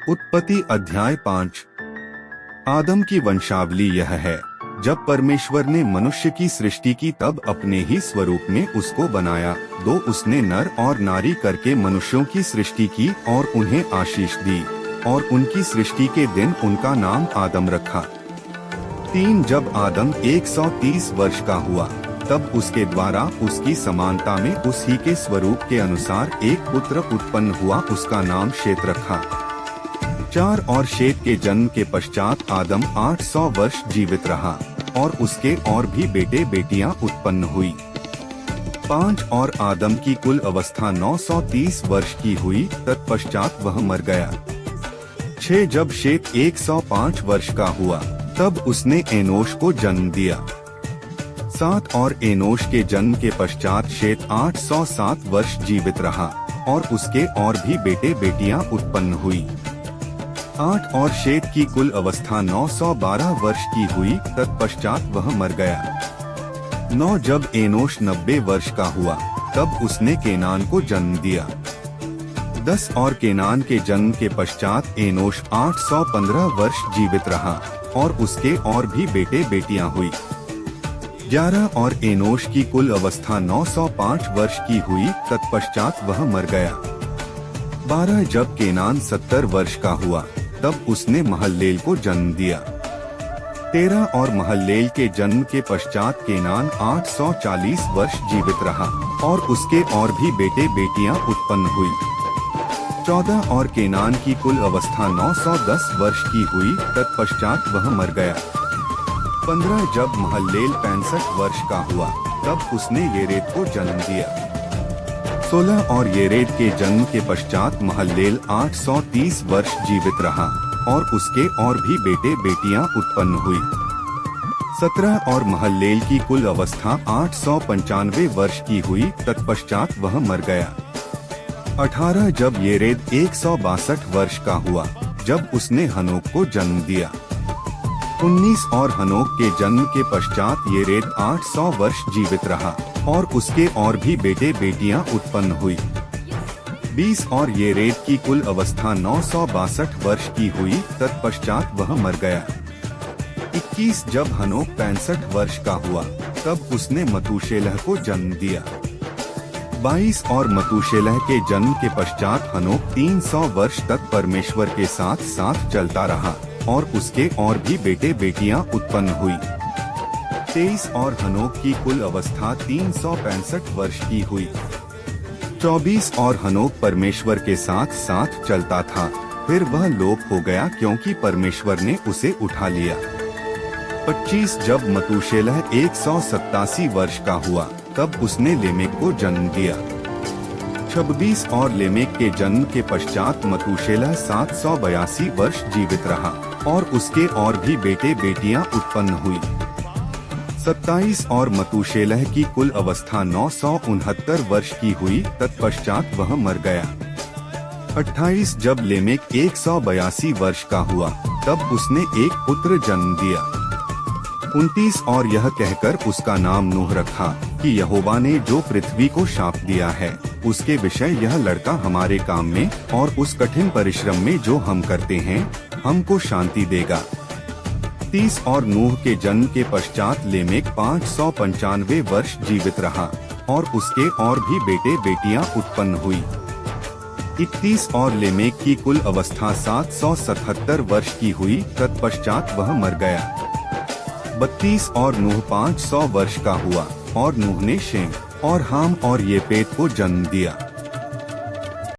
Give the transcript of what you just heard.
उत्पत्ति अध्याय 5। आदम की वंशावली यह है। जब परमेश्वर ने मनुष्य की सृष्टि की तब अपने ही स्वरूप में उसको बनाया। दो उसने नर और नारी करके मनुष्यों की सृष्टि की और उन्हें आशीष दी और उनकी सृष्टि के दिन उनका नाम आदम रखा। 3 जब आदम 130 वर्ष का हुआ तब उसके द्वारा उसकी समानता में उसी के स्वरूप के अनुसार एक पुत्र उत्पन्न हुआ, उसका नाम शेत रखा। 4 और शेत के जन्म के पश्चात आदम 800 वर्ष जीवित रहा और उसके और भी बेटे बेटियां उत्पन्न हुई। 5 और आदम की कुल अवस्था 930 वर्ष की हुई, तत्पश्चात वह मर गया। 6 जब शेत 105 वर्ष का हुआ तब उसने एनोश को जन्म दिया। 7 और एनोश के जन्म के पश्चात शेत 807 वर्ष जीवित रहा और उसके और भी बेटे बेटियां उत्पन्न हुई। 8 और शेत की कुल अवस्था 912 वर्ष की हुई, तत्पश्चात वह मर गया। 9 जब एनोश 90 वर्ष का हुआ तब उसने केनान को जन्म दिया। 10 और केनान के जन्म के पश्चात एनोश 815 वर्ष जीवित रहा और उसके और भी बेटे बेटियां हुई। 11 और एनोश की कुल अवस्था 905 वर्ष की हुई, तत्पश्चात वह मर गया। 12 जब केनान 70 वर्ष का हुआ तब उसने महल्लेल को जन्म दिया। 13 और महल्लेल के जन्म के पश्चात केनान 840 वर्ष जीवित रहा और उसके और भी बेटे बेटियां उत्पन्न हुई। 14 और केनान की कुल अवस्था 910 वर्ष की हुई, तत्पश्चात वह मर गया। 15 जब महल्लेल 65 वर्ष का हुआ तब उसने येरेद को जन्म दिया। 16 और येरेद के जन्म के पश्चात महल्लेल 830 वर्ष जीवित रहा और उसके और भी बेटे बेटियां उत्पन्न हुई। 17 और महल्लेल की कुल अवस्था 895 वर्ष की हुई, तत्पश्चात वह मर गया। 18 जब येरेद 162 वर्ष का हुआ जब उसने हनोक को जन्म दिया। 19 और हनोक के जन्म के पश्चात येरेद 800 वर्ष जीवित रहा और उसके और भी बेटे बेटियां उत्पन्न हुई। 20 और येरेद की कुल अवस्था 962 वर्ष की हुई, तत्पश्चात वह मर गया। 21 जब हनोक 65 वर्ष का हुआ तब उसने मतूशेलह को जन्म दिया। 22 और मतूशेलह के जन्म के पश्चात हनोक 300 वर्ष तक परमेश्वर के साथ साथ चलता रहा और उसके और भी बेटे बेटियां उत्पन्न हुई। 23 और हनोक की कुल अवस्था 365 वर्ष की हुई। 24 और हनोक परमेश्वर के साथ साथ चलता था, फिर वह लोप हो गया क्योंकि परमेश्वर ने उसे उठा लिया। 25 जब मतूशेलह 187 वर्ष का हुआ तब उसने लेमेक को जन्म दिया। 26 और लेमेक के जन्म के पश्चात मतूशेलह 782 वर्ष जीवित रहा और उसके और भी बेटे बेटियां उत्पन्न हुई। 27 और मतूशेलह की कुल अवस्था 969 वर्ष की हुई, तत्पश्चात वह मर गया। 28 जब लेमेक 182 वर्ष का हुआ तब उसने एक पुत्र जन्म दिया। 29 और यह कहकर उसका नाम नूह रखा कि यहोवा ने जो पृथ्वी को शाप दिया है उसके विषय यह लड़का हमारे काम में और उस कठिन परिश्रम में जो हम करते हैं हमको शांति देगा। 30 और नूह के जन्म के पश्चात लेमेक 595 वर्ष जीवित रहा और उसके और भी बेटे बेटियां उत्पन्न हुई। 31 और लेमेक की कुल अवस्था 777 वर्ष की हुई, तत्पश्चात वह मर गया। 32 और नूह 500 वर्ष का हुआ और नूह ने शेम और हाम और येपेत को जन्म दिया।